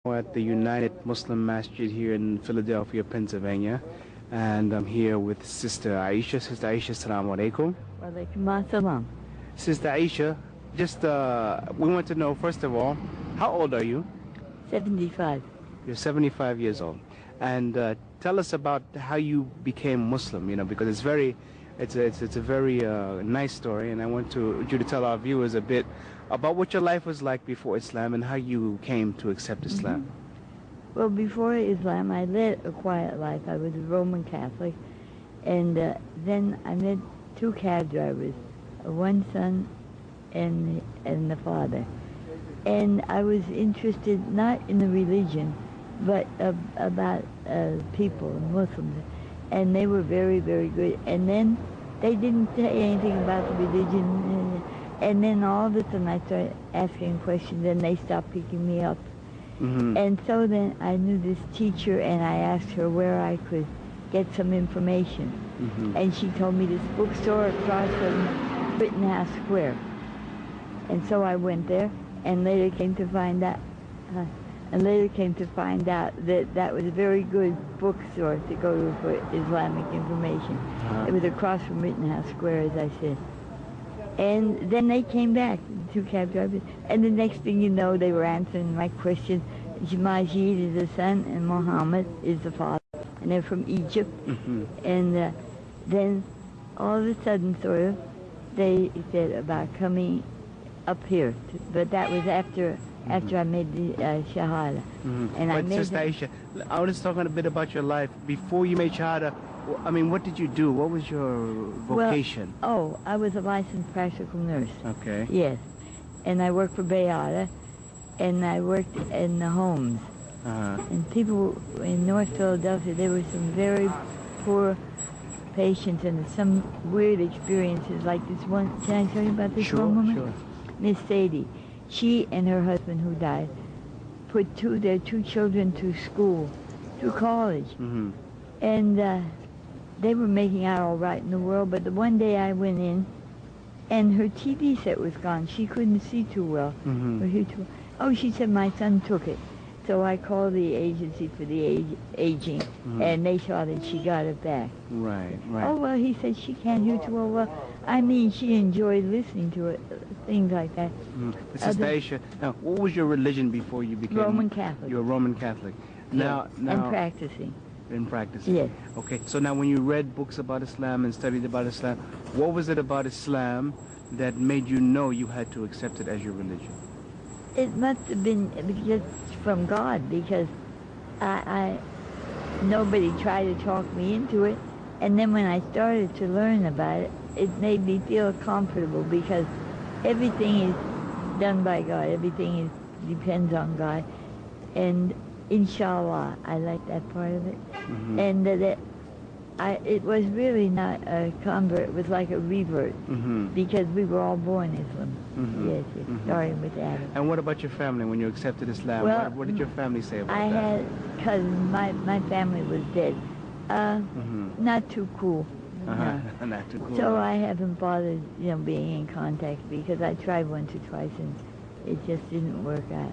At the United Muslim Masjid here in Philadelphia, Pennsylvania, and I'm here with Sister Aisha. Sister Aisha, assalamu alaikum. Walaikum assalam. Sister Aisha, just we want to know, first of all, how old are you? 75. You're 75 years old, and tell us about how you became Muslim. Because it's a very nice story, and I want you to tell our viewers a bit about what your life was like before Islam and how you came to accept Islam. Well, before Islam, I led a quiet life. I was a Roman Catholic, and then I met two cab drivers, one son and the father. And I was interested not in the religion, but about people, Muslims. And they were very, very good. And then they didn't say anything about the religion. And then all of a sudden I started asking questions, and they stopped picking me up. And so then I knew this teacher, and I asked her where I could get some information. And she told me this bookstore across from Rittenhouse Square. And so I went there, and later came to find out, that that was a very good bookstore to go to for Islamic information. It was across from Rittenhouse Square, as I said. And then they came back, the two cab drivers, and the next thing you know, they were answering my question. Majid is the son, and Muhammad is the father, and they're from Egypt. And then all of a sudden, sort of, they said about coming up here, but that was after I made the Shahada. And I made Sister Aisha, I was talking a bit about your life before you made Shahada. I mean, what did you do? What was your vocation? Well, I was a licensed practical nurse. Okay. Yes. And I worked for Bayada, and I worked in the homes. And people in North Philadelphia, there were some very poor patients and some weird experiences, like this one. Can I tell you about this one woman? Sure. Miss Sadie. She and her husband, who died, put their two children to school, to college. And they were making out all right in the world, but the one day I went in, and her TV set was gone. She couldn't see too well. Oh, she said my son took it. So I called the agency for the aging, and they saw that she got it back. Right. Oh, well, he said she can't hear too well. Well, I mean, she enjoyed listening to it, things like that. Sister Aisha, now, what was your religion before you became... Roman Catholic. You were Roman Catholic. Now, and practicing. In practicing? Yes. Okay, so now when you read books about Islam and studied about Islam, what was it about Islam that made you know you had to accept it as your religion? It must have been just from God, because nobody tried to talk me into it. And then when I started to learn about it, it made me feel comfortable, because everything is done by God. Everything depends on God. And inshallah, I like that part of it. And it was really not a convert, it was like a revert, because we were all born Islam. Yes, starting with Adam. And what about your family when you accepted Islam? Well, what did your family say about that? I had cousins, my family was dead. Not too cool. No. Not too cool. So I haven't bothered, being in contact, because I tried once or twice and it just didn't work out.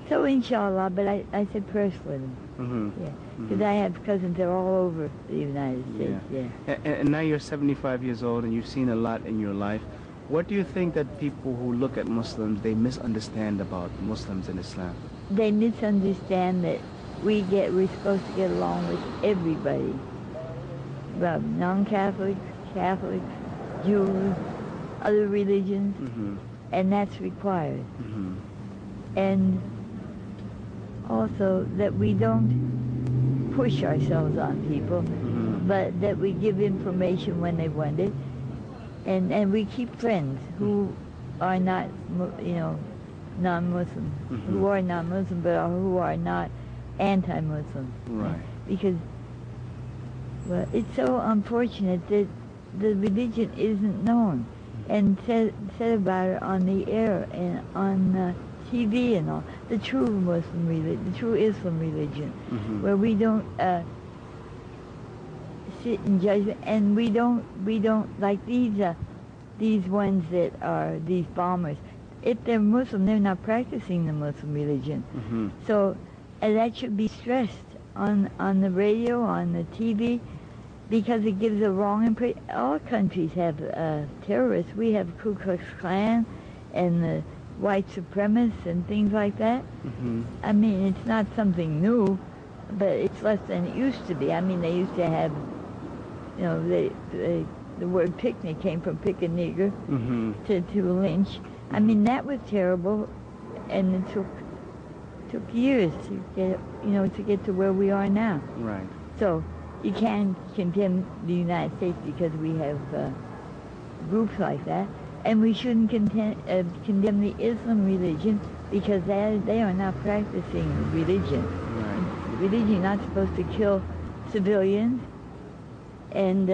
So inshallah, but I said prayers for them. Because I have cousins that are all over the United States. And now you're 75 years old and you've seen a lot in your life. What do you think that people who look at Muslims, they misunderstand about Muslims and Islam? They misunderstand that we're supposed to get along with everybody. Well, non-Catholics, Catholics, Jews, other religions. And that's required. And also that we don't push ourselves on people, but that we give information when they want it, and we keep friends who are not, non-Muslim, who are non-Muslim, but who are not anti-Muslim. Right. Because, well, it's so unfortunate that the religion isn't known and said about it on the air and on TV and all. The true Muslim religion, the true Islam religion, where we don't sit in judgment, and we don't like these ones that are these bombers. If they're Muslim, they're not practicing the Muslim religion. So And that should be stressed on the radio, on the TV, because it gives a wrong impression. All countries have terrorists. We have Ku Klux Klan and the white supremacists and things like that. Mm-hmm. I mean, it's not something new, but it's less than it used to be. I mean, they used to have, you know, the word picnic came from pick a nigger Mm-hmm. to lynch. Mm-hmm. I mean, that was terrible, and it took years to get to where we are now. Right. So you can't condemn the United States because we have groups like that, and we shouldn't condemn the Islam religion because they are not practicing religion. Right. Religion is not supposed to kill civilians, and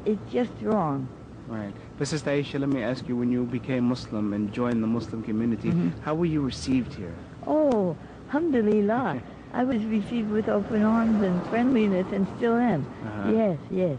it's just wrong. Right. But Sister Aisha, let me ask you, when you became Muslim and joined the Muslim community, how were you received here? Oh, alhamdulillah. I was received with open arms and friendliness and still am. Uh-huh. Yes, yes.